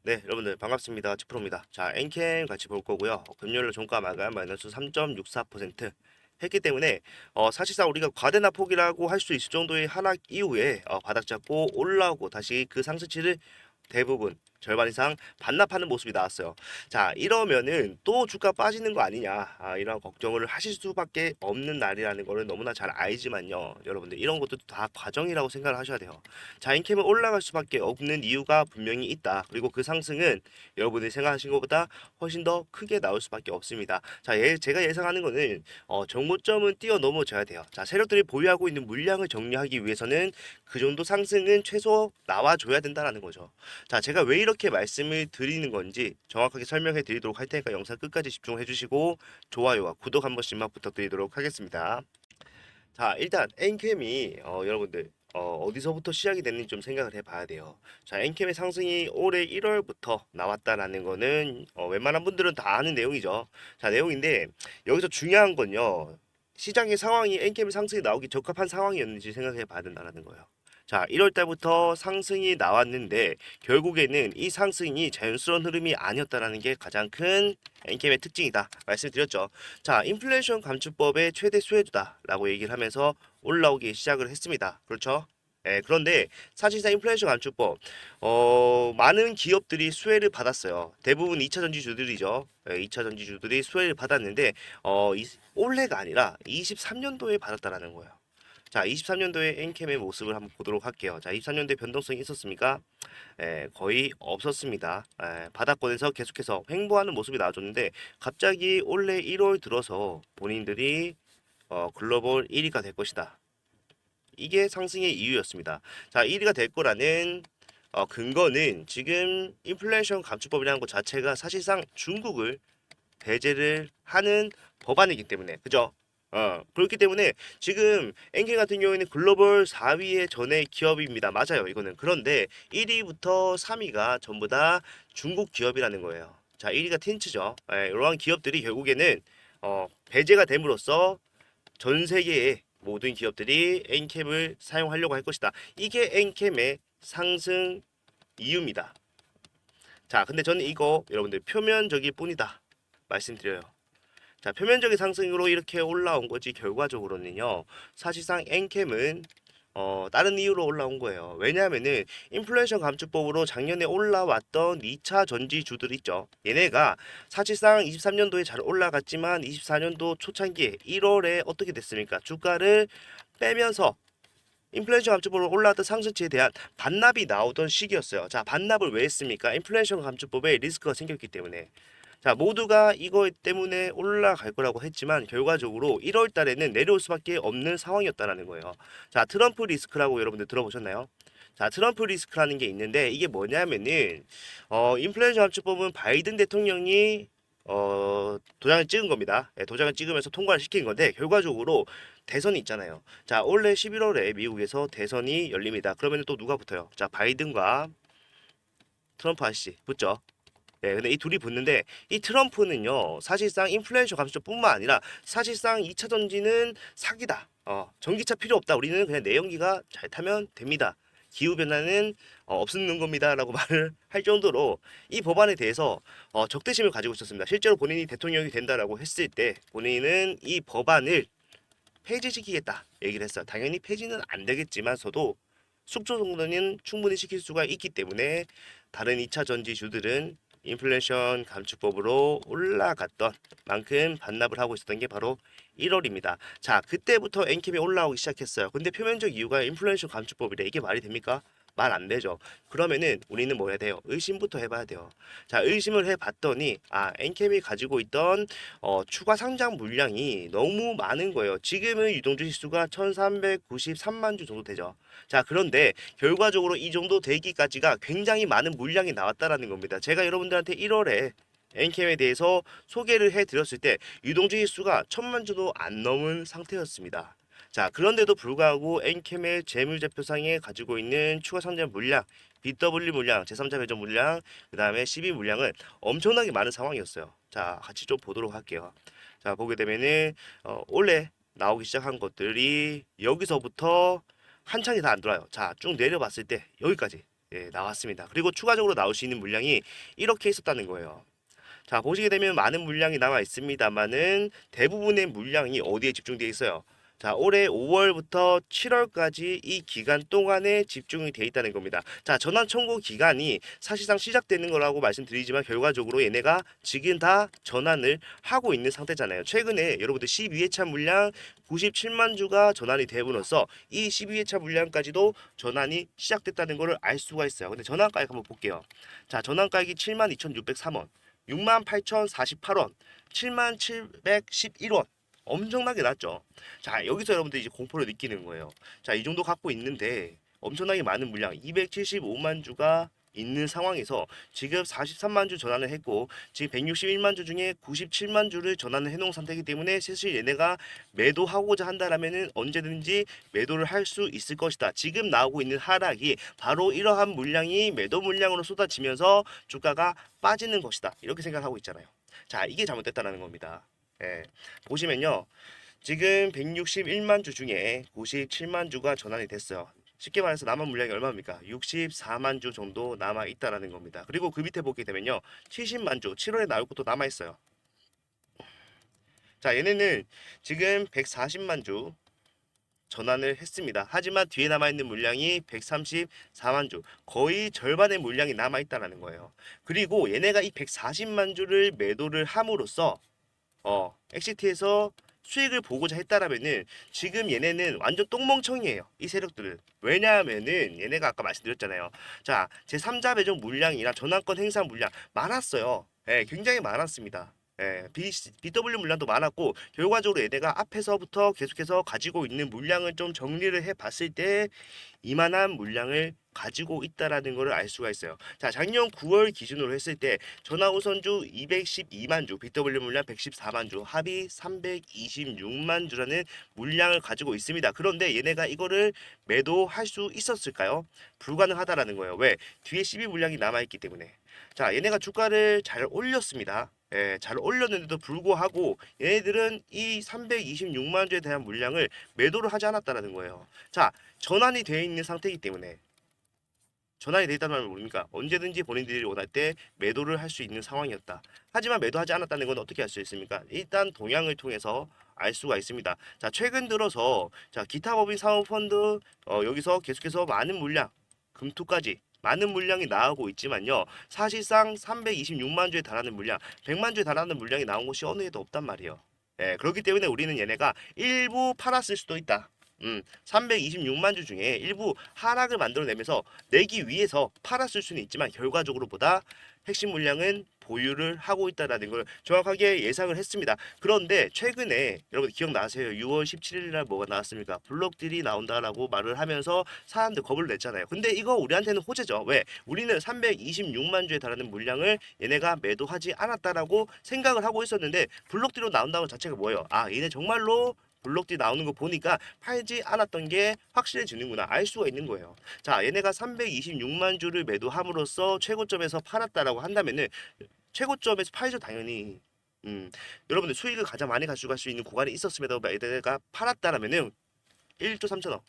네, 여러분들 반갑습니다. 치프로입니다. 자, 엔캠 같이 볼 거고요. 금요일로 종가 마감 마이너스 3.64% 했기 때문에 사실상 우리가 과대나 폭이라고 할 수 있을 정도의 하락 이후에 바닥 잡고 올라오고 다시 그 상승치를 대부분 절반 이상 반납하는 모습이 나왔어요. 자, 이러면은 또 주가 빠지는 거 아니냐, 이런 걱정을 하실 수밖에 없는 날이라는 거를 너무나 잘 알지만요. 여러분들 이런 것도 다 과정이라고 생각을 하셔야 돼요. 자, 인캠은 올라갈 수밖에 없는 이유가 분명히 있다. 그리고 그 상승은 여러분이 생각하신 것보다 훨씬 더 크게 나올 수밖에 없습니다. 자, 제가 예상하는 거는 정고점은 뛰어넘어져야 돼요. 자, 세력들이 보유하고 있는 물량을 정리하기 위해서는 그 정도 상승은 최소 나와줘야 된다라는 거죠. 자, 제가 왜 이렇게 말씀을 드리는 건지 정확하게 설명해 드리도록 할 테니까 영상 끝까지 집중해 주시고 좋아요와 구독 한 번씩만 부탁드리도록 하겠습니다. 자, 일단 엔캠이 여러분들 어디서부터 시작이 됐는지 좀 생각을 해봐야 돼요. 자, 엔캠의 상승이 올해 1월부터 나왔다라는 거는 웬만한 분들은 다 아는 내용이죠. 자, 내용인데 여기서 중요한 건요. 시장의 상황이 엔캠의 상승이 나오기 적합한 상황이었는지 생각해 봐야 된다는 거예요. 자, 1월 달부터 상승이 나왔는데 결국에는 이 상승이 자연스러운 흐름이 아니었다라는 게 가장 큰 엔캠의 특징이다 말씀드렸죠. 자, 인플레이션 감축법의 최대 수혜주다라고 얘기를 하면서 올라오기 시작을 했습니다. 그렇죠? 예, 그런데 사실상 인플레이션 감축법 많은 기업들이 수혜를 받았어요. 대부분 2차 전지주들이죠. 예, 2차 전지주들이 수혜를 받았는데 올해가 아니라 23년도에 받았다라는 거예요. 자, 23년도에 엔캠의 모습을 한번 보도록 할게요. 자, 23년도에 변동성이 있었습니까? 거의 없었습니다. 바닥권에서 계속해서 횡보하는 모습이 나와줬는데 갑자기 올해 1월 들어서 본인들이 글로벌 1위가 될 것이다. 이게 상승의 이유였습니다. 자, 1위가 될 거라는 근거는 지금 인플레이션 감축법이라는 것 자체가 사실상 중국을 배제를 하는 법안이기 때문에, 그죠? 그렇기 때문에 지금 엔케 같은 경우에는 글로벌 4위의 전에 기업입니다. 맞아요, 이거는. 그런데 1위부터 3위가 전부 다 중국 기업이라는 거예요. 자, 1위가 틴츠죠. 이러한 기업들이 결국에는 배제가 됨으로써 전 세계의 모든 기업들이 엔캠을 사용하려고 할 것이다. 이게 엔캠의 상승 이유입니다. 자, 근데 저는 이거 여러분들 표면적일 뿐이다 말씀드려요. 자, 표면적인 상승으로 이렇게 올라온 거지 결과적으로는요. 사실상 엔캠은 다른 이유로 올라온 거예요. 왜냐하면은 인플레이션 감축법으로 작년에 올라왔던 2차 전지주들 있죠. 얘네가 사실상 23년도에 잘 올라갔지만 24년도 초창기에 1월에 어떻게 됐습니까? 주가를 빼면서 인플레이션 감축법으로 올라왔던 상승치에 대한 반납이 나오던 시기였어요. 자, 반납을 왜 했습니까? 인플레이션 감축법에 리스크가 생겼기 때문에. 자, 모두가 이거 때문에 올라갈 거라고 했지만 결과적으로 1월 달에는 내려올 수밖에 없는 상황이었다라는 거예요. 자, 트럼프 리스크라고 여러분들 들어보셨나요? 자, 트럼프 리스크라는 게 있는데 이게 뭐냐면은 인플레이션 감축법은 바이든 대통령이 도장을 찍은 겁니다. 도장을 찍으면서 통과를 시킨 건데 결과적으로 대선이 있잖아요. 자, 올해 11월에 미국에서 대선이 열립니다. 그러면 또 누가 붙어요? 자, 바이든과 트럼프 아저씨 붙죠. 네, 근데 이 둘이 붙는데 이 트럼프는요 사실상 인플레이션 감축뿐만 아니라 사실상 2차 전지는 사기다. 전기차 필요 없다. 우리는 그냥 내연기가 잘 타면 됩니다. 기후 변화는 없는 겁니다라고 말을 할 정도로 이 법안에 대해서 적대심을 가지고 있었습니다. 실제로 본인이 대통령이 된다라고 했을 때 본인은 이 법안을 폐지시키겠다 얘기를 했어요. 당연히 폐지는 안 되겠지만서도 숙조 정도는 충분히 시킬 수가 있기 때문에 다른 2차 전지주들은 인플레이션 감축법으로 올라갔던 만큼 반납을 하고 있었던 게 바로 1월입니다. 자, 그때부터 엔캠이 올라오기 시작했어요. 근데 표면적 이유가 인플레이션 감축법이래. 이게 말이 됩니까? 말 안 되죠. 그러면은 우리는 뭐 해야 돼요? 의심부터 해봐야 돼요. 자, 의심을 해봤더니 엔캠이 가지고 있던 추가 상장 물량이 너무 많은 거예요. 지금은 유동주 지수가 1393만 주 정도 되죠. 자, 그런데 결과적으로 이 정도 되기까지가 굉장히 많은 물량이 나왔다라는 겁니다. 제가 여러분들한테 1월에 엔캠에 대해서 소개를 해드렸을 때 유동주 지수가 1000만 주도 안 넘은 상태였습니다. 자, 그런데도 불구하고 엔캠의 재무제표상에 가지고 있는 추가 상장 물량, BW 물량, 제3자 배정 물량, 그 다음에 12 물량은 엄청나게 많은 상황이었어요. 자, 같이 좀 보도록 할게요. 자, 보게 되면은 원래 나오기 시작한 것들이 여기서부터 한창이 다 안 돌아요. 자, 쭉 내려봤을 때 여기까지. 예, 나왔습니다. 그리고 추가적으로 나올 수 있는 물량이 이렇게 있었다는 거예요. 자, 보시게 되면 많은 물량이 남아 있습니다만은 대부분의 물량이 어디에 집중되어 있어요? 자, 올해 5월부터 7월까지 이 기간 동안에 집중이 되어 있다는 겁니다. 자, 전환 청구 기간이 사실상 시작되는 거라고 말씀드리지만 결과적으로 얘네가 지금 다 전환을 하고 있는 상태잖아요. 최근에 여러분들 12회차 물량 97만 주가 전환이 되므로써 이 12회차 물량까지도 전환이 시작됐다는 것을 알 수가 있어요. 근데 전환가액 한번 볼게요. 자, 전환가액이 72,603원. 68,048원, 7711원. 엄청나게 낮죠. 자, 여기서 여러분들 이제 공포를 느끼는 거예요. 자, 이 정도 갖고 있는데 엄청나게 많은 물량 275만 주가 있는 상황에서 지금 43만 주 전환을 했고 지금 161만 주 중에 97만 주를 전환을 해놓은 상태이기 때문에 사실 얘네가 매도하고자 한다라면은 언제든지 매도를 할 수 있을 것이다. 지금 나오고 있는 하락이 바로 이러한 물량이 매도 물량으로 쏟아지면서 주가가 빠지는 것이다. 이렇게 생각하고 있잖아요. 자, 이게 잘못됐다는 겁니다. 예. 보시면요. 지금 161만 주 중에 97만 주가 전환이 됐어요. 쉽게 말해서 남은 물량이 얼마입니까? 64만 주 정도 남아 있다라는 겁니다. 그리고 그 밑에 보게 되면요. 70만 주 7월에 나올 것도 남아 있어요. 자, 얘네는 지금 140만 주 전환을 했습니다. 하지만 뒤에 남아있는 물량이 134만 주, 거의 절반의 물량이 남아있다는 거예요. 그리고 얘네가 이 140만 주를 매도를 함으로써 엑시트에서 수익을 보고자 했다라면은 지금 얘네는 완전 똥멍청이에요. 이 세력들은. 왜냐하면은 얘네가 아까 말씀드렸잖아요. 자, 제3자 배정 물량이나 전환권 행사 물량 많았어요. 예, 굉장히 많았습니다. 예, BW 물량도 많았고 결과적으로 얘네가 앞에서부터 계속해서 가지고 있는 물량을 좀 정리를 해 봤을 때 이만한 물량을 가지고 있다라는 것을 알 수가 있어요. 자, 작년 9월 기준으로 했을 때 전화우선주 212만 주, BW 물량 114만 주, 합이 326만 주라는 물량을 가지고 있습니다. 그런데 얘네가 이거를 매도할 수 있었을까요? 불가능하다라는 거예요. 왜? 뒤에 12 물량이 남아있기 때문에. 자, 얘네가 주가를 잘 올렸습니다. 예, 잘 올렸는데도 불구하고 얘네들은 이 326만 주에 대한 물량을 매도를 하지 않았다라는 거예요. 자, 전환이 되어 있는 상태이기 때문에 전환이 되어 있다는 말은 뭡니까? 언제든지 본인들이 원할 때 매도를 할 수 있는 상황이었다. 하지만 매도하지 않았다는 건 어떻게 알 수 있습니까? 일단 동향을 통해서 알 수가 있습니다. 자, 최근 들어서 자, 기타 법인 사모펀드 여기서 계속해서 많은 물량 금토까지 많은 물량이 나오고 있지만요. 사실상 326만 주에 달하는 물량, 100만 주에 달하는 물량이 나온 곳이 어느 해도 없단 말이에요. 예, 그렇기 때문에 우리는 얘네가 일부 팔았을 수도 있다. 326만 주 중에 일부 하락을 만들어내면서 내기 위해서 팔았을 수는 있지만 결과적으로 보다 핵심 물량은 보유를 하고 있다라는 걸 정확하게 예상을 했습니다. 그런데 최근에 여러분 기억나세요? 6월 17일 날 뭐가 나왔습니까? 블록들이 나온다라고 말을 하면서 사람들 겁을 냈잖아요. 근데 이거 우리한테는 호재죠. 왜? 우리는 326만 주에 달하는 물량을 얘네가 매도하지 않았다라고 생각을 하고 있었는데 블록들로 나온다는 자체가 뭐예요? 아, 얘네 정말로 블록들이 나오는 거 보니까 팔지 않았던 게 확실해지는구나 알 수가 있는 거예요. 자, 얘네가 326만 주를 매도함으로써 최고점에서 팔았다라고 한다면은 최고점에서 팔죠 당연히. 여러분들 수익을 가장 많이 가져갈 수 있는 구간이 있었음에도 얘네가 팔았다라면은 1조 3천억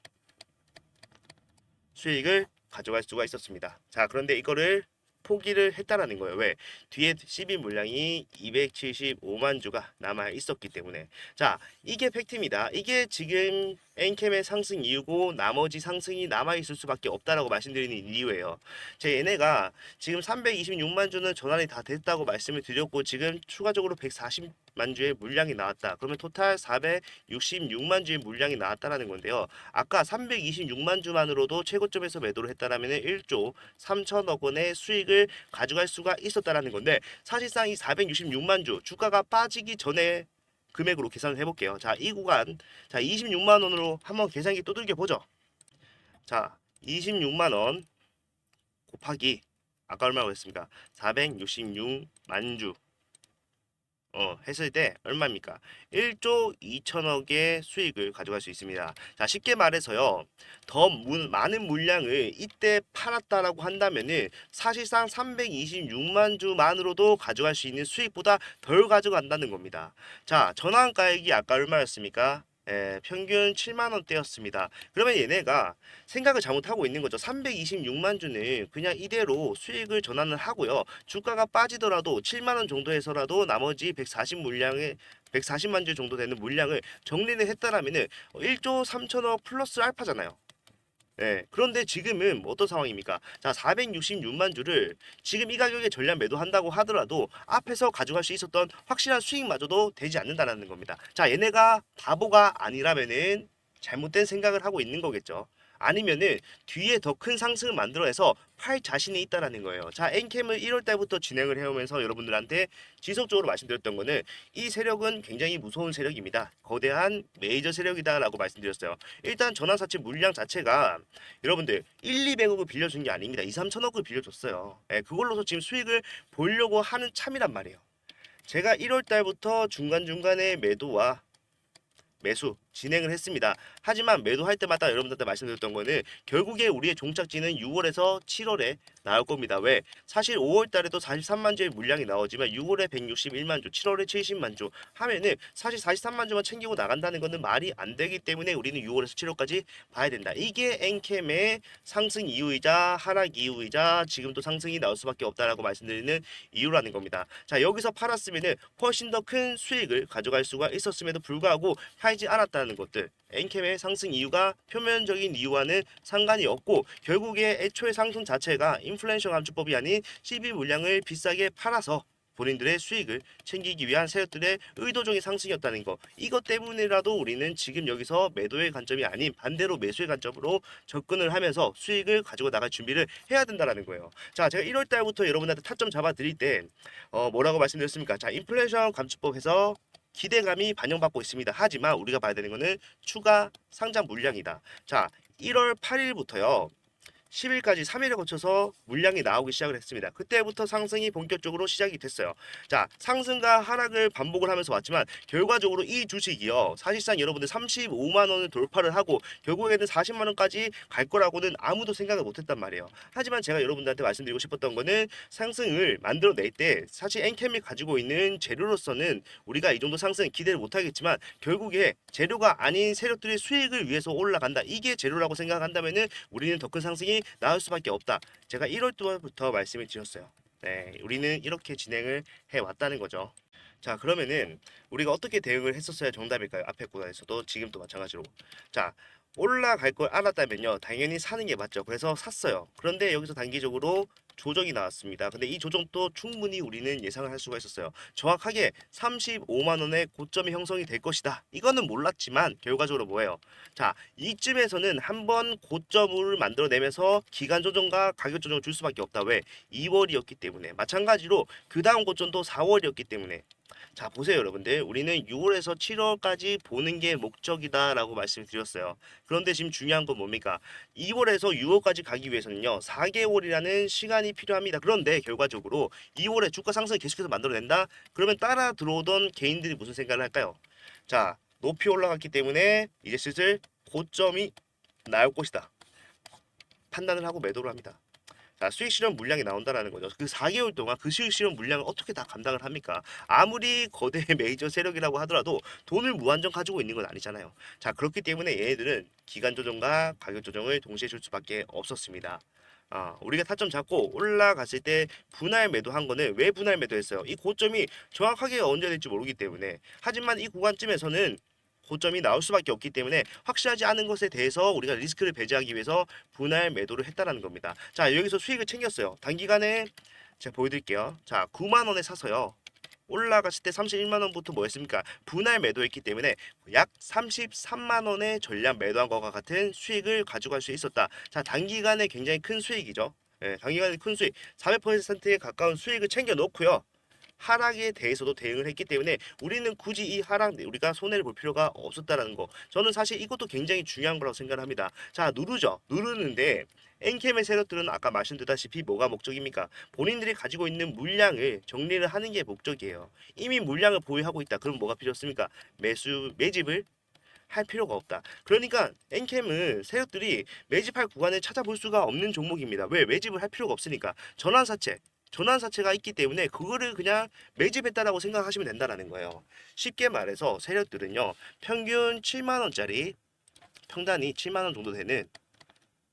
수익을 가져갈 수가 있었습니다. 자, 그런데 이거를 포기를 했다라는 거예요. 왜? 뒤에 12 물량이 275만 주가 남아 있었기 때문에. 자, 이게 팩트입니다. 이게 지금 엔캠의 상승 이유고 나머지 상승이 남아 있을 수밖에 없다라고 말씀드리는 이유예요. 제 얘네가 지금 326만 주는 전환이 다 됐다고 말씀을 드렸고 지금 추가적으로 140만 주의 물량이 나왔다. 그러면 토탈 466만 주의 물량이 나왔다라는 건데요. 아까 326만 주만으로도 최고점에서 매도를 했다라면 1조 3천억 원의 수익을 가져갈 수가 있었다라는 건데 사실상 이 466만 주 주가가 빠지기 전에 금액으로 계산을 해볼게요. 자, 이 구간 자 26만 원으로 한번 계산기 두들겨 보죠. 자, 26만 원 곱하기 아까 얼마라고 했습니까? 466만 주 했을 때 얼마입니까? 1조 2천억의 수익을 가져갈 수 있습니다. 자, 쉽게 말해서요. 많은 물량을 이때 팔았다라고 한다면은 사실상 326만 주만으로도 가져갈 수 있는 수익보다 덜 가져간다는 겁니다. 자, 전환가액이 아까 얼마였습니까? 평균 7만 원대였습니다. 그러면 얘네가 생각을 잘못하고 있는 거죠. 326만 주는 그냥 이대로 수익을 전환을 하고요. 주가가 빠지더라도 7만 원 정도에서라도 나머지 140만 주 정도 되는 물량을 정리를 했다라면은 1조 3천억 플러스 알파잖아요. 그런데 지금은 어떤 상황입니까? 자, 466만 주를 지금 이 가격에 전량 매도한다고 하더라도 앞에서 가져갈 수 있었던 확실한 수익마저도 되지 않는다는 겁니다. 자, 얘네가 바보가 아니라면은 잘못된 생각을 하고 있는 거겠죠. 아니면은 뒤에 더 큰 상승을 만들어내서 팔 자신이 있다라는 거예요. 자, 엔캠을 1월 달부터 진행을 해오면서 여러분들한테 지속적으로 말씀드렸던 거는 이 세력은 굉장히 무서운 세력입니다. 거대한 메이저 세력이다라고 말씀드렸어요. 일단 전환사채 물량 자체가 여러분들 1, 200억을 빌려준 게 아닙니다. 2, 3천억을 빌려줬어요. 그걸로서 지금 수익을 보려고 하는 참이란 말이에요. 제가 1월 달부터 중간중간에 매도와 매수 진행을 했습니다. 하지만 매도할 때마다 여러분들한테 말씀드렸던 거는 결국에 우리의 종착지는 6월에서 7월에 나올 겁니다. 왜? 사실 5월 달에도 43만 주의 물량이 나오지만 6월에 161만 주, 7월에 70만 주 하면은 사실 43만 주만 챙기고 나간다는 거는 말이 안 되기 때문에 우리는 6월에서 7월까지 봐야 된다. 이게 엔캠의 상승 이유이자 하락 이유이자 지금 또 상승이 나올 수밖에 없다라고 말씀드리는 이유라는 겁니다. 자, 여기서 팔았으면은 훨씬 더 큰 수익을 가져갈 수가 있었음에도 불구하고 팔지 않았다는 것들. 엔캠의 상승 이유가 표면적인 이유와는 상관이 없고 결국에 애초에 상승 자체가 인플레이션 감축법이 아닌 CB 물량을 비싸게 팔아서 본인들의 수익을 챙기기 위한 세력들의 의도적인 상승이었다는 거. 이것 때문이라도 우리는 지금 여기서 매도의 관점이 아닌 반대로 매수의 관점으로 접근을 하면서 수익을 가지고 나갈 준비를 해야 된다는 거예요. 자, 제가 1월 달부터 여러분한테 타점 잡아 드릴 때 뭐라고 말씀드렸습니까? 자, 인플레이션 감축법에서 기대감이 반영받고 있습니다. 하지만 우리가 봐야 되는 거는 추가 상장 물량이다. 자, 1월 8일부터요. 10일까지 3일에 거쳐서 물량이 나오기 시작을 했습니다. 그때부터 상승이 본격적으로 시작이 됐어요. 자, 상승과 하락을 반복을 하면서 왔지만 결과적으로 이 주식이요. 사실상 여러분들 35만 원을 돌파를 하고 결국에는 40만 원까지 갈 거라고는 아무도 생각을 못 했단 말이에요. 하지만 제가 여러분들한테 말씀드리고 싶었던 거는 상승을 만들어낼 때 사실 엔캠이 가지고 있는 재료로서는 우리가 이 정도 상승 기대를 못 하겠지만 결국에 재료가 아닌 세력들의 수익을 위해서 올라간다. 이게 재료라고 생각한다면은 우리는 더 큰 상승이 나올 수밖에 없다. 제가 1월 달부터 말씀을 드렸어요. 우리는 이렇게 진행을 해 왔다는 거죠. 자, 그러면은 우리가 어떻게 대응을 했었어야 정답일까요? 앞에 구간에서도 지금도 마찬가지로. 자, 올라갈 걸 알았다면요. 당연히 사는 게 맞죠. 그래서 샀어요. 그런데 여기서 단기적으로 조정이 나왔습니다. 근데 이 조정도 충분히 우리는 예상을 할 수가 있었어요. 정확하게 35만 원의 고점이 형성이 될 것이다. 이거는 몰랐지만 결과적으로 뭐예요? 자, 이쯤에서는 한번 고점을 만들어내면서 기간 조정과 가격 조정을 줄 수밖에 없다. 왜? 2월이었기 때문에. 마찬가지로 그 다음 고점도 4월이었기 때문에. 자, 보세요, 여러분들. 우리는 6월에서 7월까지 보는 게 목적이다라고 말씀드렸어요. 그런데 지금 중요한 건 뭡니까? 2월에서 6월까지 가기 위해서는요, 4개월이라는 시간이 필요합니다. 그런데 결과적으로 2월에 주가 상승을 계속해서 만들어낸다? 그러면 따라 들어오던 개인들이 무슨 생각을 할까요? 자, 높이 올라갔기 때문에 이제 슬슬 고점이 나올 것이다. 판단을 하고 매도를 합니다. 자, 수익 실현 물량이 나온다라는 거죠. 그 4개월 동안 그 수익 실현 물량을 어떻게 다 감당을 합니까? 아무리 거대 메이저 세력이라고 하더라도 돈을 무한정 가지고 있는 건 아니잖아요. 자, 그렇기 때문에 얘네들은 기간 조정과 가격 조정을 동시에 줄 수밖에 없었습니다. 우리가 타점 잡고 올라갔을 때 분할 매도한 거는 왜 분할 매도했어요? 이 고점이 정확하게 언제 될지 모르기 때문에. 하지만 이 구간쯤에서는 고점이 나올 수밖에 없기 때문에 확실하지 않은 것에 대해서 우리가 리스크를 배제하기 위해서 분할 매도를 했다라는 겁니다. 자, 여기서 수익을 챙겼어요. 단기간에 제가 보여드릴게요. 자, 9만 원에 사서요. 올라갔을 때 31만 원부터 뭐 했습니까? 분할 매도했기 때문에 약 33만 원의 전량 매도한 것과 같은 수익을 가져갈 수 있었다. 자, 단기간에 굉장히 큰 수익이죠. 단기간에 큰 수익, 400%에 가까운 수익을 챙겨 놓고요. 하락에 대해서도 대응을 했기 때문에 우리는 굳이 이 하락 우리가 손해를 볼 필요가 없었다라는 거. 저는 사실 이것도 굉장히 중요한 거라고 생각을 합니다. 자, 누르죠. 누르는데 엔캠의 세력들은 아까 말씀드렸다시피 뭐가 목적입니까? 본인들이 가지고 있는 물량을 정리를 하는 게 목적이에요. 이미 물량을 보유하고 있다. 그럼 뭐가 필요했습니까? 매집을 할 필요가 없다. 그러니까 엔캠은 세력들이 매집할 구간을 찾아볼 수가 없는 종목입니다. 왜? 매집을 할 필요가 없으니까. 전환사채 전환사채가 있기 때문에 그거를 그냥 매집했다라고 생각하시면 된다라는 거예요. 쉽게 말해서 세력들은요, 평균 7만 원짜리 평단이 7만 원 정도 되는,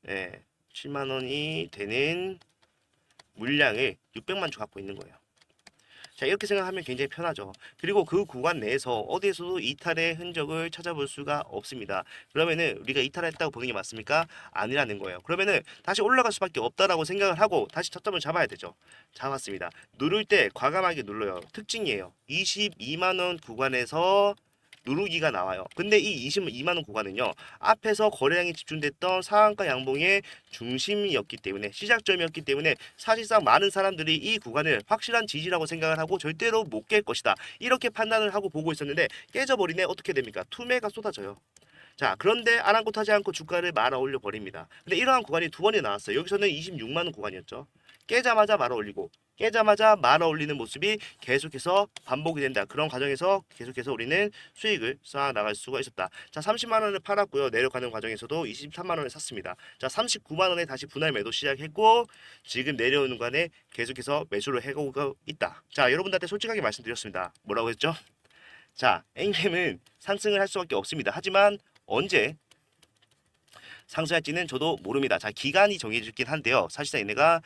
예, 7만 원이 되는 물량을 600만 주 갖고 있는 거예요. 자, 이렇게 생각하면 굉장히 편하죠. 그리고 그 구간 내에서 어디에서도 이탈의 흔적을 찾아볼 수가 없습니다. 그러면은 우리가 이탈했다고 보는 게 맞습니까? 아니라는 거예요. 그러면은 다시 올라갈 수밖에 없다라고 생각을 하고 다시 저점을 잡아야 되죠. 잡았습니다. 누를 때 과감하게 눌러요. 특징이에요. 22만 원 구간에서 누르기가 나와요. 근데 이 22만 원 구간은요, 앞에서 거래량이 집중됐던 상한가 양봉의 중심이었기 때문에, 시작점이었기 때문에 사실상 많은 사람들이 이 구간을 확실한 지지라고 생각을 하고 절대로 못 깰 것이다, 이렇게 판단을 하고 보고 있었는데 깨져버리네. 어떻게 됩니까? 투매가 쏟아져요. 자, 그런데 아랑곳하지 않고 주가를 말아 올려 버립니다. 근데 이러한 구간이 두 번이 나왔어요. 여기서는 26만 원 구간이었죠. 깨자마자 말아 올리고 깨자마자 말아 올리는 모습이 계속해서 반복이 된다. 그런 과정에서 계속해서 우리는 수익을 쌓아 나갈 수가 있었다. 자, 30만 원을 팔았고요. 내려가는 과정에서도 23만 원을 샀습니다. 자, 39만 원에 다시 분할 매도 시작했고 지금 내려오는 구간에 계속해서 매수를 해오고 있다. 자, 여러분들한테 솔직하게 말씀드렸습니다. 뭐라고 했죠? 자, 엔캠은 상승을 할 수밖에 없습니다. 하지만 언제 상승할지는 저도 모릅니다. 자, 기간이 정해지긴 한데요. 사실상 얘네가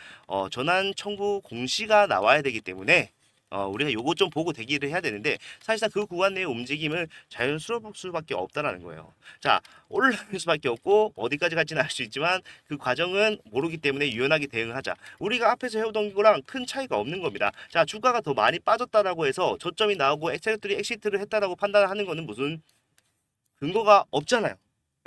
전환 청구 공시가 나와야 되기 때문에 우리가 요거 좀 보고 대기를 해야 되는데 사실상 그 구간 내의 움직임은 자연스러울 수밖에 없다라는 거예요. 자, 올라갈 수밖에 없고 어디까지 갈지는 알 수 있지만 그 과정은 모르기 때문에 유연하게 대응을 하자. 우리가 앞에서 해오던 거랑 큰 차이가 없는 겁니다. 자, 주가가 더 많이 빠졌다라고 해서 저점이 나오고 엑셀들이 엑시트를 했다라고 판단하는 거는 무슨 근거가 없잖아요.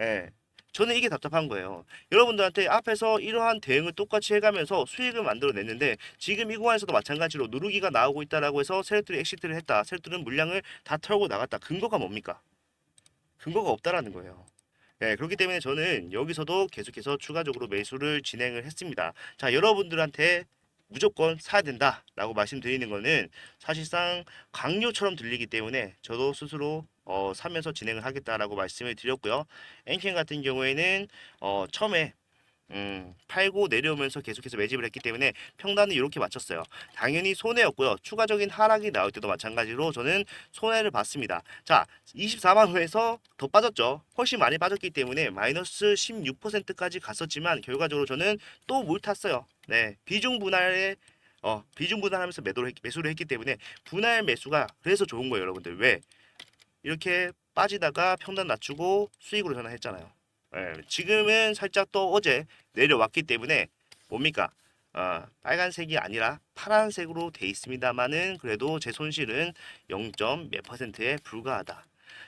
예. 저는 이게 답답한 거예요. 여러분들한테 앞에서 이러한 대응을 똑같이 해가면서 수익을 만들어냈는데 지금 이 구간에서도 마찬가지로 누르기가 나오고 있다라고 해서 세력들이 엑시트를 했다. 세력들은 물량을 다 털고 나갔다. 근거가 뭡니까? 근거가 없다라는 거예요. 네, 그렇기 때문에 저는 여기서도 계속해서 추가적으로 매수를 진행을 했습니다. 자, 여러분들한테 무조건 사야 된다라고 말씀드리는 거는 사실상 강요처럼 들리기 때문에 저도 스스로 사면서 진행을 하겠다라고 말씀을 드렸고요. 엔캔 같은 경우에는 처음에 팔고 내려오면서 계속해서 매집을 했기 때문에 평단은 이렇게 맞췄어요. 당연히 손해였고요. 추가적인 하락이 나올 때도 마찬가지로 저는 손해를 봤습니다. 자, 24만 원에서 더 빠졌죠. 훨씬 많이 빠졌기 때문에 마이너스 16%까지 갔었지만 결과적으로 저는 또 물 탔어요. 네, 비중 분할에 비중 분할하면서 매수를 했기 때문에 분할 매수가 그래서 좋은 거예요, 여러분들. 왜? 이렇게 빠지다가 평단 낮추고 수익으로 전환했잖아요. 예, 지금은 살짝 또 어제 내려왔기 때문에 뭡니까? 빨간색이 아니라 파란색으로 돼 있습니다만은 그래도 제 손실은 0. 몇 %에 불과하다.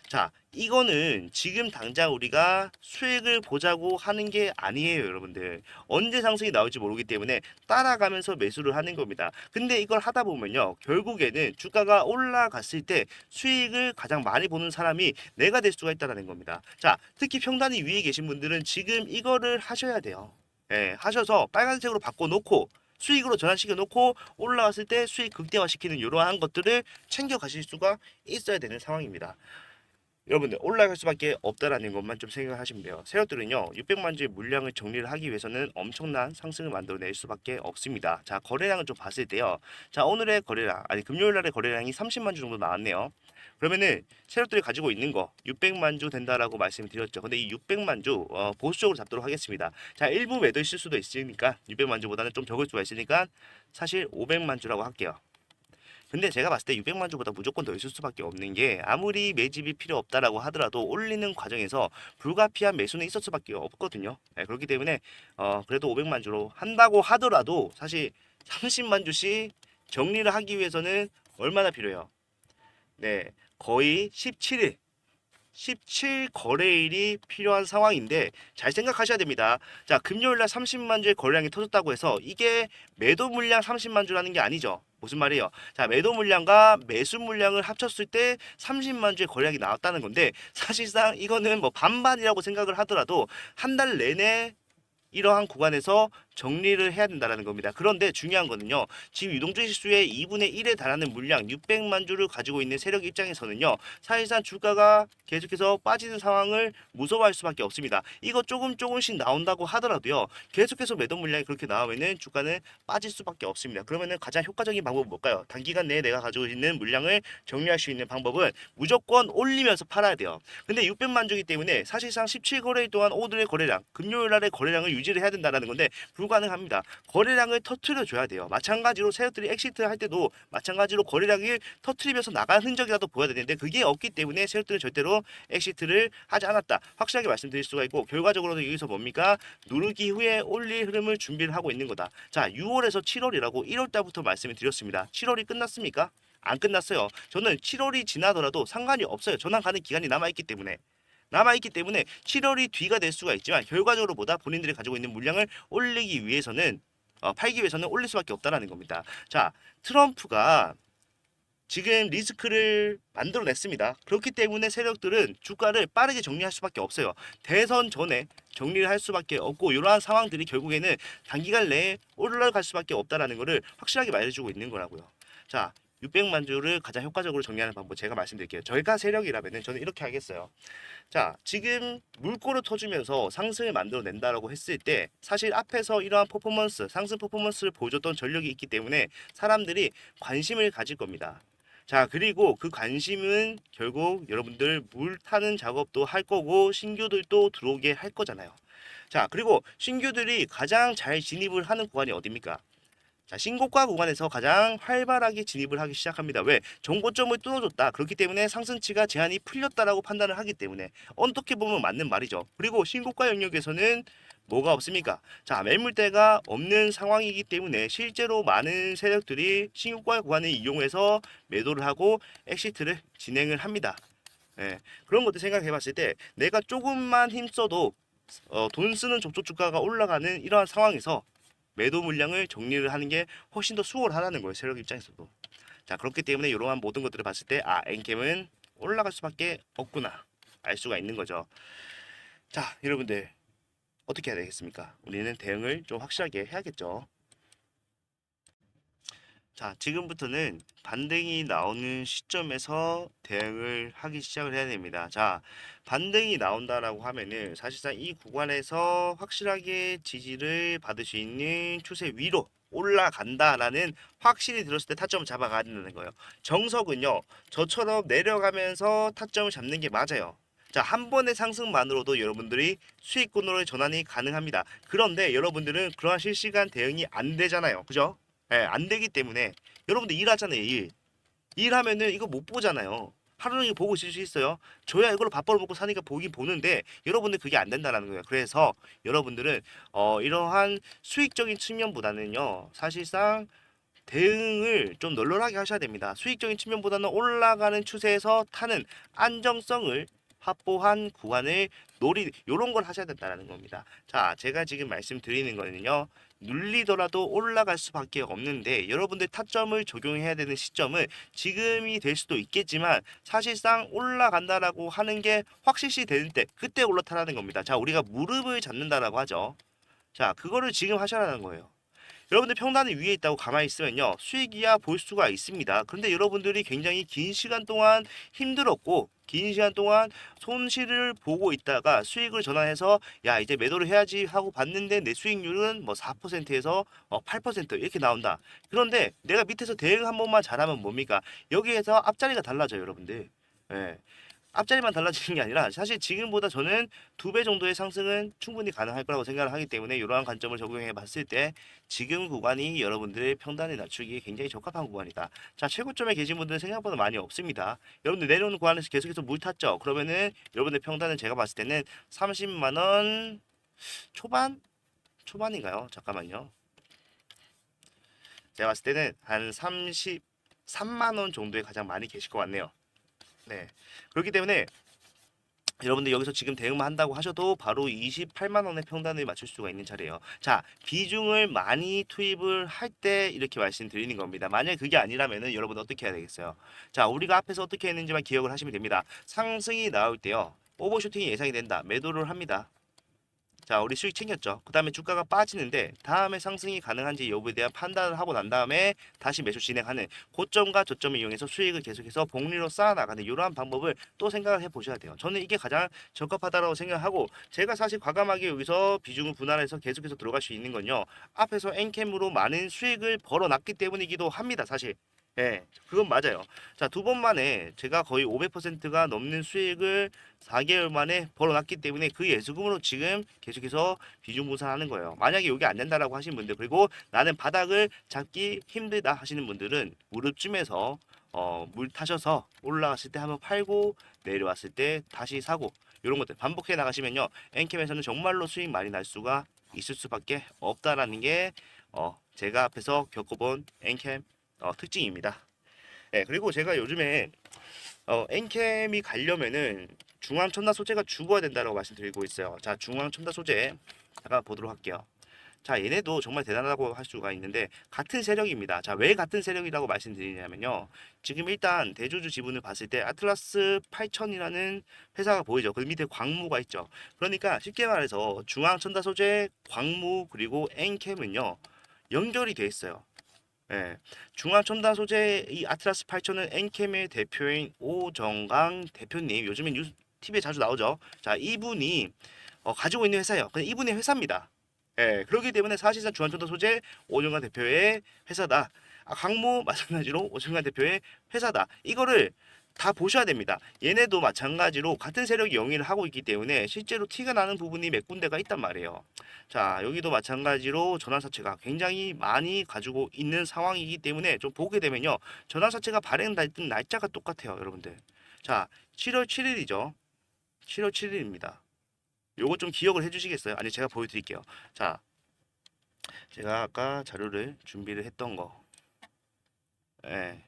자, 이거는 지금 당장 우리가 수익을 보자고 하는 게 아니에요, 여러분들. 언제 상승이 나올지 모르기 때문에 따라가면서 매수를 하는 겁니다. 근데 이걸 하다 보면요, 결국에는 주가가 올라갔을 때 수익을 가장 많이 보는 사람이 내가 될 수가 있다는 겁니다. 자, 특히 평단이 위에 계신 분들은 지금 이거를 하셔야 돼요. 예, 하셔서 빨간색으로 바꿔놓고 수익으로 전환시켜 놓고 올라왔을 때 수익 극대화시키는 이러한 것들을 챙겨 가실 수가 있어야 되는 상황입니다. 여러분들 올라갈 수밖에 없다라는 것만 좀 생각하시면 돼요. 세력들은요 600만 주의 물량을 정리를 하기 위해서는 엄청난 상승을 만들어낼 수밖에 없습니다. 자, 거래량을 좀 봤을 때요. 자, 오늘의 거래량, 아니 금요일 날의 거래량이 30만 주 정도 나왔네요. 그러면은 세력들이 가지고 있는 거 600만 주 된다라고 말씀드렸죠. 근데 이 600만 주 보수적으로 잡도록 하겠습니다. 자, 일부 매도 있을 수도 있으니까 600만 주보다는 좀 적을 수가 있으니까 사실 500만 주라고 할게요. 근데 제가 봤을 때 600만 주보다 무조건 더 있을 수밖에 없는 게 아무리 매집이 필요 없다라고 하더라도 올리는 과정에서 불가피한 매수는 있을 수밖에 없거든요. 네, 그렇기 때문에 그래도 500만 주로 한다고 하더라도 사실 30만 주씩 정리를 하기 위해서는 얼마나 필요해요? 네, 거의 17일 17 거래일이 필요한 상황인데 잘 생각하셔야 됩니다. 자, 금요일 날 30만 주의 거래량이 터졌다고 해서 이게 매도 물량 30만 주라는 게 아니죠. 무슨 말이에요? 자, 매도 물량과 매수 물량을 합쳤을 때 30만 주의 거래량이 나왔다는 건데 사실상 이거는 뭐 반반이라고 생각을 하더라도 한 달 내내 이러한 구간에서 정리를 해야 된다는 겁니다. 그런데 중요한 거는요. 지금 유동주 지수의 2분의 1에 달하는 물량 600만 주를 가지고 있는 세력 입장에서는요. 사실상 주가가 계속해서 빠지는 상황을 무서워할 수밖에 없습니다. 이거 조금씩 나온다고 하더라도요. 계속해서 매도 물량이 그렇게 나오면은 주가는 빠질 수밖에 없습니다. 그러면은 가장 효과적인 방법은 뭘까요? 단기간 내에 내가 가지고 있는 물량을 정리할 수 있는 방법은 무조건 올리면서 팔아야 돼요. 근데 600만 주기 때문에 사실상 17거래일 동안 오늘의 거래량, 금요일 날의 거래량을 유지를 해야 된다는 건데 불가능합니다. 거래량을 터트려 줘야 돼요. 마찬가지로 세력들이 엑시트 할 때도 마찬가지로 거래량을 터트리면서 나간 흔적이라도 보여야 되는데 그게 없기 때문에 세력들은 절대로 엑시트를 하지 않았다. 확실하게 말씀드릴 수가 있고 결과적으로는 여기서 뭡니까? 누르기 후에 올릴 흐름을 준비를 하고 있는 거다. 자, 6월에서 7월이라고 1월 달부터 말씀을 드렸습니다. 7월이 끝났습니까? 안 끝났어요. 저는 7월이 지나더라도 상관이 없어요. 전환 가는 기간이 남아있기 때문에 7월이 뒤가 될 수가 있지만 결과적으로 보다 본인들이 가지고 있는 물량을 올리기 위해서는 팔기 위해서는 올릴 수밖에 없다라는 겁니다. 자, 트럼프가 지금 리스크를 만들어냈습니다. 그렇기 때문에 세력들은 주가를 빠르게 정리할 수밖에 없어요. 대선 전에 정리를 할 수밖에 없고 이러한 상황들이 결국에는 단기간 내에 올라갈 수밖에 없다라는 것을 확실하게 말해주고 있는 거라고요. 자, 600만 주를 가장 효과적으로 정리하는 방법 제가 말씀드릴게요. 저희가 세력이라면 저는 이렇게 하겠어요. 자, 지금 물꼬를 터주면서 상승을 만들어낸다라고 했을 때 사실 앞에서 이러한 퍼포먼스, 상승 퍼포먼스를 보여줬던 전력이 있기 때문에 사람들이 관심을 가질 겁니다. 자, 그리고 그 관심은 결국 여러분들 물 타는 작업도 할 거고 신규들도 들어오게 할 거잖아요. 자, 그리고 신규들이 가장 잘 진입을 하는 구간이 어디입니까? 자, 신고가 구간에서 가장 활발하게 진입을 하기 시작합니다. 왜? 정고점을 뚫어줬다. 그렇기 때문에 상승치가 제한이 풀렸다라고 판단을 하기 때문에 어떻게 보면 맞는 말이죠. 그리고 신고가 영역에서는 뭐가 없습니까? 자, 매물대가 없는 상황이기 때문에 실제로 많은 세력들이 신고가 구간을 이용해서 매도를 하고 엑시트를 진행을 합니다. 예, 그런 것들 생각해 봤을 때 내가 조금만 힘써도 돈 쓰는 접촉 주가가 올라가는 이러한 상황에서 매도 물량을 정리를 하는 게 훨씬 더 수월하다는 거예요. 세력 입장에서도. 자, 그렇기 때문에 이러한 모든 것들을 봤을 때 엔캠은 올라갈 수밖에 없구나 알 수가 있는 거죠. 자, 여러분들 어떻게 해야 되겠습니까? 우리는 대응을 좀 확실하게 해야겠죠. 자, 지금부터는 반등이 나오는 시점에서 대응을 하기 시작을 해야 됩니다. 자, 반등이 나온다라고 하면은 사실상 이 구간에서 확실하게 지지를 받을 수 있는 추세 위로 올라간다라는 확신이 들었을 때 타점을 잡아가야 된다는 거예요. 정석은요, 저처럼 내려가면서 타점을 잡는 게 맞아요. 자, 한 번의 상승만으로도 여러분들이 수익권으로 전환이 가능합니다. 그런데 여러분들은 그러한 실시간 대응이 안 되잖아요. 그죠? 예, 안 되기 때문에 여러분들 일하잖아요, 일. 일하면은 이거 못 보잖아요. 하루 종일 보고 있을 수 있어요. 저야 이걸로 밥 벌어 먹고 사니까 보긴 보는데 여러분들 그게 안 된다라는 거예요. 그래서 여러분들은 이러한 수익적인 측면보다는요. 사실상 대응을 좀 널널하게 하셔야 됩니다. 수익적인 측면보다는 올라가는 추세에서 타는 안정성을 확보한 구간을 요런 걸 하셔야 된다는 겁니다. 자, 제가 지금 말씀드리는 거는요. 눌리더라도 올라갈 수밖에 없는데 여러분들 타점을 적용해야 되는 시점은 지금이 될 수도 있겠지만 사실상 올라간다라고 하는 게 확실시 되는 때 그때 올라타라는 겁니다. 자, 우리가 무릎을 잡는다라고 하죠. 자, 그거를 지금 하셔라는 거예요. 여러분들 평단이 위에 있다고 가만히 있으면요 수익이야 볼 수가 있습니다. 그런데 여러분들이 굉장히 긴 시간 동안 힘들었고 긴 시간 동안 손실을 보고 있다가 수익을 전환해서 야 이제 매도를 해야지 하고 봤는데 내 수익률은 뭐 4%에서 8% 이렇게 나온다. 그런데 내가 밑에서 대응 한 번만 잘하면 뭡니까? 여기에서 앞자리가 달라져요, 여러분들. 예. 앞자리만 달라지는 게 아니라 사실 지금보다 저는 2배 정도의 상승은 충분히 가능할 거라고 생각을 하기 때문에 이러한 관점을 적용해 봤을 때 지금 구간이 여러분들의 평단을 낮추기에 굉장히 적합한 구간이다. 자, 최고점에 계신 분들은 생각보다 많이 없습니다. 여러분들 내려오는 구간에서 계속해서 물 탔죠. 그러면은 여러분들 평단은 제가 봤을 때는 30만 원 초반인가요? 잠깐만요. 제가 봤을 때는 한 33만 원 정도에 가장 많이 계실 것 같네요. 네. 그렇기 때문에 여러분들 여기서 지금 대응만 한다고 하셔도 바로 28만 원의 평단을 맞출 수가 있는 자리예요. 자, 비중을 많이 투입을 할 때 이렇게 말씀드리는 겁니다. 만약 그게 아니라면은 여러분 어떻게 해야 되겠어요? 자, 우리가 앞에서 어떻게 했는지만 기억을 하시면 됩니다. 상승이 나올 때요. 오버슈팅이 예상이 된다. 매도를 합니다. 자, 우리 수익 챙겼죠. 그 다음에 주가가 빠지는데 다음에 상승이 가능한지 여부에 대한 판단을 하고 난 다음에 다시 매수 진행하는 고점과 저점을 이용해서 수익을 계속해서 복리로 쌓아나가는 이러한 방법을 또 생각을 해보셔야 돼요. 저는 이게 가장 적합하다고 생각하고, 제가 사실 과감하게 여기서 비중을 분할해서 계속해서 들어갈 수 있는 건요, 앞에서 엔캠으로 많은 수익을 벌어놨기 때문이기도 합니다. 사실 예, 그건 맞아요. 자, 두 번 만에 제가 거의 500%가 넘는 수익을 4개월 만에 벌어놨기 때문에 그 예수금으로 지금 계속해서 비중 분산하는 거예요. 만약에 여기 안 된다라고 하시는 분들, 그리고 나는 바닥을 잡기 힘들다 하시는 분들은 무릎쯤에서 물 타셔서 올라갔을 때 한번 팔고 내려왔을 때 다시 사고, 이런 것들 반복해 나가시면요, 엔캠에서는 정말로 수익 많이 날 수가 있을 수밖에 없다라는 게 제가 앞에서 겪어본 엔캠 특징입니다. 네, 그리고 제가 요즘에 엔캠이 가려면은 중앙 첨단 소재가 죽어야 된다고 말씀드리고 있어요. 자, 중앙 첨단 소재 잠깐 보도록 할게요. 자, 얘네도 정말 대단하다고 할 수가 있는데 같은 세력입니다. 자, 왜 같은 세력이라고 말씀드리냐면요, 지금 일단 대주주 지분을 봤을 때 아틀라스 8000이라는 회사가 보이죠. 그 밑에 광무가 있죠. 그러니까 쉽게 말해서 중앙 첨단 소재, 광무, 그리고 엔캠은요 연결이 돼 있어요. 예, 중앙첨단 소재 이 아틀라스 8000은 엔캠의 대표인 오정강 대표님, 요즘엔 뉴스 TV에 자주 나오죠. 자, 이분이 가지고 있는 회사예요. 그냥 이분의 회사입니다. 예, 그렇기 때문에 사실상 중앙첨단 소재 오정강 대표의 회사다. 아, 강모 마찬가지로 오정강 대표의 회사다. 이거를 다 보셔야 됩니다. 얘네도 마찬가지로 같은 세력이 영위를 하고 있기 때문에 실제로 티가 나는 부분이 몇 군데가 있단 말이에요. 자, 여기도 마찬가지로 전환사채가 굉장히 많이 가지고 있는 상황이기 때문에 좀 보게 되면요, 전환사채가 발행된 날짜가 똑같아요, 여러분들. 자, 7월 7일이죠. 7월 7일입니다. 요거 좀 기억을 해주시겠어요? 아니, 제가 보여드릴게요. 자, 제가 아까 자료를 준비를 했던 거. 예.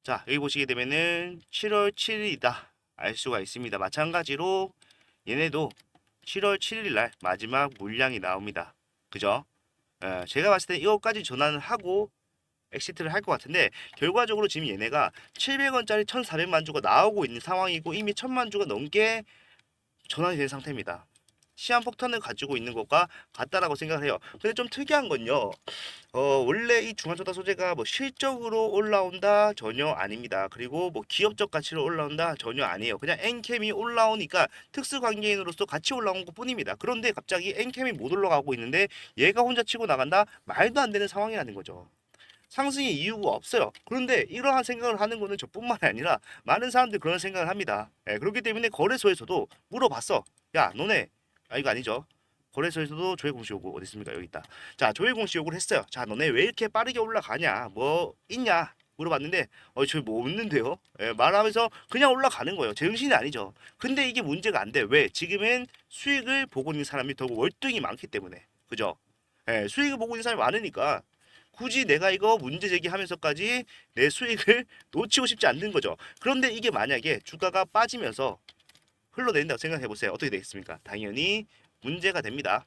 자, 여기 보시게 되면은 7월 7일이다 알 수가 있습니다. 마찬가지로 얘네도 7월 7일 날 마지막 물량이 나옵니다. 그죠? 제가 봤을 때 이거까지 전환을 하고 엑시트를 할 것 같은데, 결과적으로 지금 얘네가 700원짜리 1,400만 주가 나오고 있는 상황이고 이미 1,000만 주가 넘게 전환이 된 상태입니다. 시한 폭탄을 가지고 있는 것과 같다라고 생각을 해요. 근데 좀 특이한 건요, 원래 이 중환초다 소재가 뭐 실적으로 올라온다 전혀 아닙니다. 그리고 뭐 기업적 가치로 올라온다 전혀 아니에요. 그냥 엔캠이 올라오니까 특수관계인으로서 같이 올라온 것 뿐입니다. 그런데 갑자기 엔캠이 못 올라가고 있는데 얘가 혼자 치고 나간다? 말도 안 되는 상황이라는 거죠. 상승의 이유가 없어요. 그런데 이러한 생각을 하는 거는 저뿐만 아니라 많은 사람들이 그런 생각을 합니다. 예, 그렇기 때문에 거래소에서도 물어봤어. 야, 너네, 아, 이거 아니죠. 거래소에서도 조회 공시 요구 어디 있습니까? 여기 있다. 자, 조회 공시 요구를 했어요. 자, 너네 왜 이렇게 빠르게 올라가냐? 뭐 있냐? 물어봤는데 저희 뭐 없는데요? 예, 말하면서 그냥 올라가는 거예요. 제정신이 아니죠. 근데 이게 문제가 안 돼. 왜? 지금은 수익을 보고 있는 사람이 더 월등히 많기 때문에. 그죠? 예, 수익을 보고 있는 사람이 많으니까 굳이 내가 이거 문제 제기하면서까지 내 수익을 놓치고 싶지 않는 거죠. 그런데 이게 만약에 주가가 빠지면서 흘러내린다고 생각해 보세요. 어떻게 되겠습니까? 당연히 문제가 됩니다.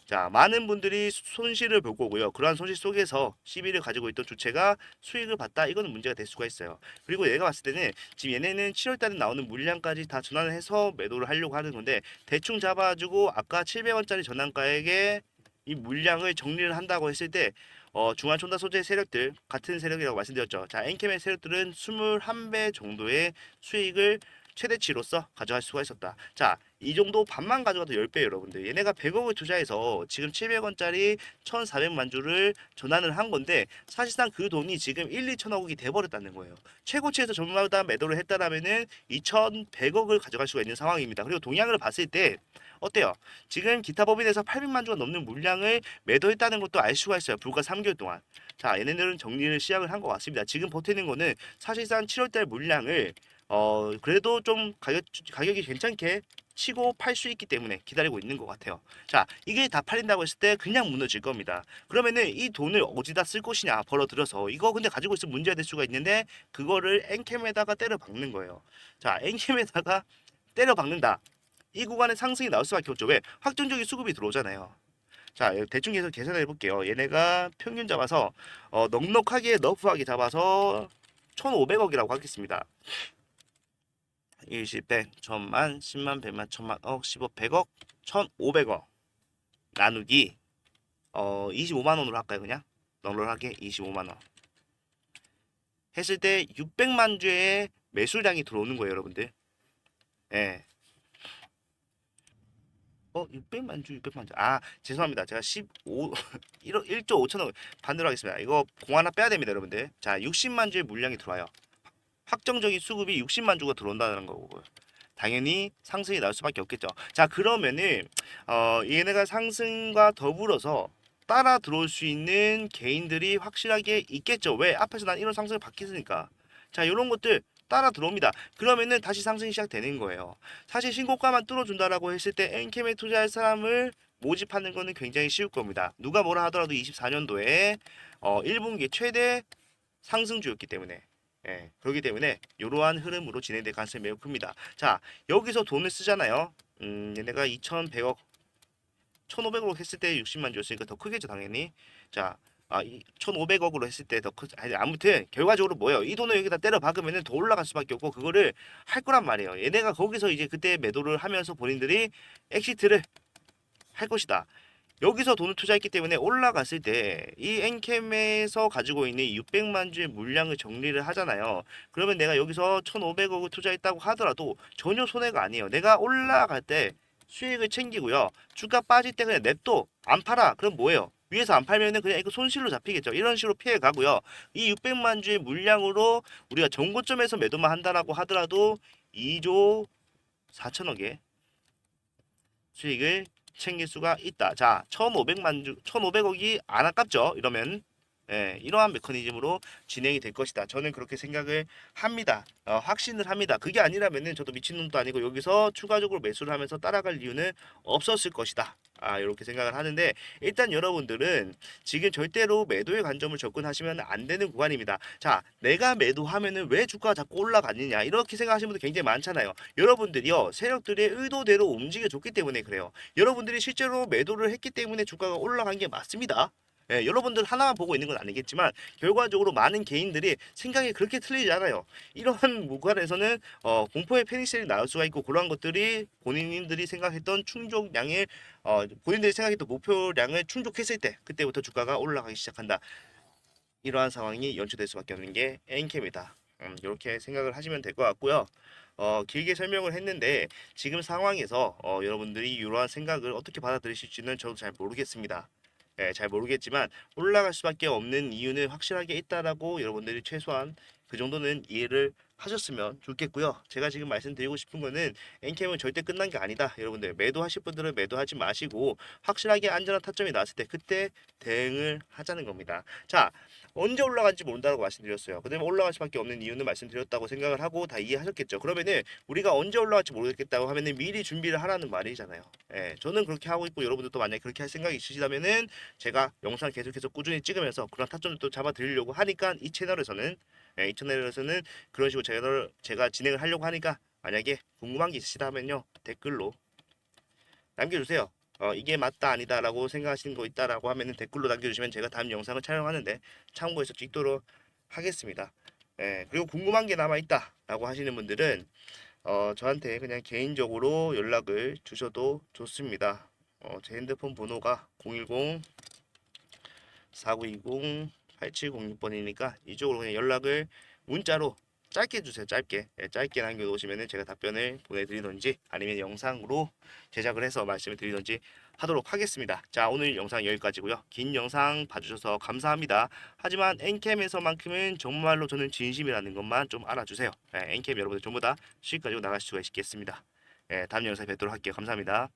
자, 많은 분들이 손실을 볼 거고요. 그러한 손실 속에서 시비를 가지고 있던 주체가 수익을 봤다. 이거는 문제가 될 수가 있어요. 그리고 얘가 봤을 때는 지금 얘네는 7월 달에 나오는 물량까지 다 전환을 해서 매도를 하려고 하는 건데, 대충 잡아주고 아까 700원짜리 전환가액에 이 물량을 정리를 한다고 했을 때 중앙촌다 소재 세력들 같은 세력이라고 말씀드렸죠. 자, 엔캠의 세력들은 21배 정도의 수익을 최대치로서 가져갈 수가 있었다. 자, 이 정도 반만 가져가도 10배 여러분들. 얘네가 100억을 투자해서 지금 700원짜리 1,400만 주를 전환을 한 건데, 사실상 그 돈이 지금 1, 2천억이 돼버렸다는 거예요. 최고치에서 전마다 매도를 했다라면은 2,100억을 가져갈 수가 있는 상황입니다. 그리고 동향을 봤을 때 어때요? 지금 기타 법인에서 800만 주가 넘는 물량을 매도했다는 것도 알 수가 있어요. 불과 3개월 동안. 자, 얘네들은 정리를 시작을 한 것 같습니다. 지금 버티는 거는 사실상 7월달 물량을 그래도 좀 가격이 괜찮게 치고 팔 수 있기 때문에 기다리고 있는 것 같아요. 자, 이게 다 팔린다고 했을 때 그냥 무너질 겁니다. 그러면은 이 돈을 어디다 쓸 것이냐 벌어들여서, 이거 근데 가지고 있으면 문제가 될 수가 있는데 그거를 엔캠에다가 때려 박는 거예요. 자, 엔캠에다가 때려 박는다. 이 구간에 상승이 나올 수밖에 없죠. 왜? 확정적인 수급이 들어오잖아요. 자, 대충 해서 계산을 해볼게요. 얘네가 평균 잡아서 넉넉하게 너프하게 잡아서 1,500억이라고 하겠습니다. 20, 100, 1000만, 10만, 100만, 1000만, 억, 10억, 100억, 1500억 나누기 25만 원으로 할까요? 그냥 널널하게 25만 원 했을 때 600만 주의 매수량이 들어오는 거예요, 여러분들. 예. 600만 주, 600만 주. 아, 죄송합니다. 제가 15 1조 5천억 반대로 하겠습니다. 이거 공 하나 빼야 됩니다, 여러분들. 자, 60만 주의 물량이 들어와요. 확정적인 수급이 60만 주가 들어온다는 거고. 당연히 상승이 나올 수밖에 없겠죠. 자, 그러면은 얘네가 상승과 더불어서 따라 들어올 수 있는 개인들이 확실하게 있겠죠. 왜? 앞에서 난 이런 상승을 받겠으니까. 자, 이런 것들 따라 들어옵니다. 그러면은 다시 상승이 시작되는 거예요. 사실 신고가만 뚫어준다라고 했을 때 엔캠에 투자할 사람을 모집하는 거는 굉장히 쉬울 겁니다. 누가 뭐라 하더라도 24년도에 1분기 최대 상승주였기 때문에, 그렇기 때문에 이러한 흐름으로 진행될 가능성이 매우 큽니다. 자, 여기서 돈을 쓰잖아요. 얘네가 2,100억, 1,500억으로 했을 때 60만 줬으니까 더 크겠죠, 당연히. 자, 1,500억으로 했을 때 더 아니, 아무튼 결과적으로 뭐예요? 이 돈을 여기다 때려 박으면은 더 올라갈 수밖에 없고 그거를 할 거란 말이에요. 얘네가 거기서 이제 그때 매도를 하면서 본인들이 엑시트를 할 것이다. 여기서 돈을 투자했기 때문에 올라갔을 때 이 엔캠에서 가지고 있는 600만 주의 물량을 정리를 하잖아요. 그러면 내가 여기서 1,500억을 투자했다고 하더라도 전혀 손해가 아니에요. 내가 올라갈 때 수익을 챙기고요. 주가 빠질 때 그냥 냅둬 안 팔아. 그럼 뭐예요? 위에서 안 팔면은 그냥 이거 손실로 잡히겠죠. 이런 식으로 피해 가고요. 이 600만 주의 물량으로 우리가 정고점에서 매도만 한다라고 하더라도 2조 4천억의 수익을 챙길 수가 있다. 자, 1,500만 주, 1,500억이 안 아깝죠? 이러면 이러한 메커니즘으로 진행이 될 것이다. 저는 그렇게 생각을 합니다. 확신을 합니다. 그게 아니라면은 저도 미친놈도 아니고 여기서 추가적으로 매수를 하면서 따라갈 이유는 없었을 것이다. 이렇게 생각을 하는데 일단 여러분들은 지금 절대로 매도의 관점을 접근하시면 안 되는 구간입니다. 자, 내가 매도하면은 왜 주가가 자꾸 올라가느냐 이렇게 생각하시는 분들 굉장히 많잖아요. 여러분들이요 세력들의 의도대로 움직여줬기 때문에 그래요. 여러분들이 실제로 매도를 했기 때문에 주가가 올라간 게 맞습니다. 여러분들 하나만 보고 있는 건 아니겠지만 결과적으로 많은 개인들이 생각이 그렇게 틀리지 않아요. 이러한 구간에서는 공포의 패닉셀이 나올 수가 있고 그러한 것들이 본인들이 생각했던 충족량을 본인들이 생각했던 목표량을 충족했을 때 그때부터 주가가 올라가기 시작한다. 이러한 상황이 연출될 수밖에 없는 게 엔캠이다. 이렇게 생각을 하시면 될 것 같고요. 길게 설명을 했는데 지금 상황에서 여러분들이 이러한 생각을 어떻게 받아들이실지는 저도 잘 모르겠습니다. 잘 모르겠지만 올라갈 수밖에 없는 이유는 확실하게 있다라고 여러분들이 최소한 그 정도는 이해를 하셨으면 좋겠고요. 제가 지금 말씀드리고 싶은 거는 엔캠은 절대 끝난 게 아니다. 여러분들 매도하실 분들은 매도하지 마시고 확실하게 안전한 타점이 나왔을 때 그때 대응을 하자는 겁니다. 자, 언제 올라갈지 모른다고 말씀드렸어요. 그다음에 올라갈 수밖에 없는 이유는 말씀드렸다고 생각을 하고 다 이해하셨겠죠. 그러면은 우리가 언제 올라갈지 모르겠다고 하면은 미리 준비를 하라는 말이잖아요. 저는 그렇게 하고 있고 여러분들도 만약에 그렇게 할 생각이 있으시다면은 제가 영상 계속해서 꾸준히 찍으면서 그런 타점을 또 잡아 드리려고 하니까 이 채널에서는 그런 식으로 제가 진행을 하려고 하니까 만약에 궁금한 게 있으시다면요 댓글로 남겨주세요. 이게 맞다 아니다라고 생각하시는 거 있다라고 하면은 댓글로 남겨주시면 제가 다음 영상을 촬영하는데 참고해서 찍도록 하겠습니다. 그리고 궁금한 게 남아 있다라고 하시는 분들은 저한테 그냥 개인적으로 연락을 주셔도 좋습니다. 제 핸드폰 번호가 010 4920 8706번이니까 이쪽으로 그냥 연락을 문자로 짧게 주세요. 짧게. 짧게 남겨놓으시면 제가 답변을 보내드리든지 아니면 영상으로 제작을 해서 말씀을 드리든지 하도록 하겠습니다. 자, 오늘 영상 여기까지고요. 긴 영상 봐주셔서 감사합니다. 하지만 엔캠에서만큼은 정말로 저는 진심이라는 것만 좀 알아주세요. 엔캠 여러분들 전부 다 수익 가지고 나갈 수가 있겠습니다. 다음 영상에 뵙도록 할게요. 감사합니다.